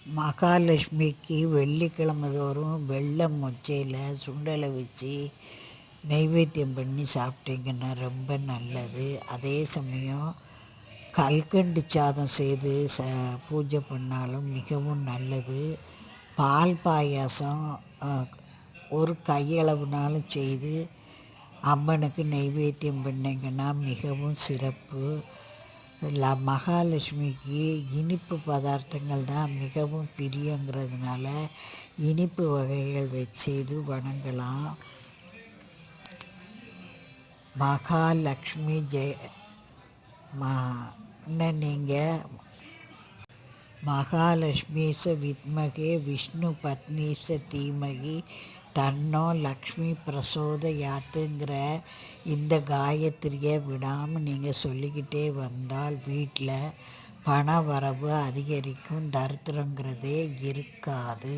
மகாலட்சுமிக்கு வெள்ளிக்கிழமை தோறும் வெள்ளை மொச்சையில் சுண்டலை வச்சு நைவேத்தியம் பண்ணி சாப்பிட்டீங்கன்னா ரொம்ப நல்லது. அதே சமயம் கல்கண்டு சாதம் செய்து பூஜை பண்ணாலும் மிகவும் நல்லது. பால் பாயாசம் ஒரு கையளவுனாலும் செய்து அம்மனுக்கு நைவேத்தியம் பண்ணிங்கன்னா மிகவும் சிறப்பு. மகாலட்சுமிக்கு இனிப்பு பதார்த்தங்கள் தான் மிகவும் பிரியங்கிறதுனால இனிப்பு வகைகள் வச்சு வணங்கலாம். மகாலட்சுமி நீங்கள் மகாலட்சுமிச வித்மகே விஷ்ணு பத்னிச தீமகி தன்னோ லக்ஷ்மி பிரசோதயாத்துங்கிற இந்த காயத்ரியை விடாமல் நீங்கள் சொல்லிக்கிட்டே வந்தால் வீட்டில் பண வரவு அதிகரிக்கும், தரித்திரங்கிறதே இருக்காது.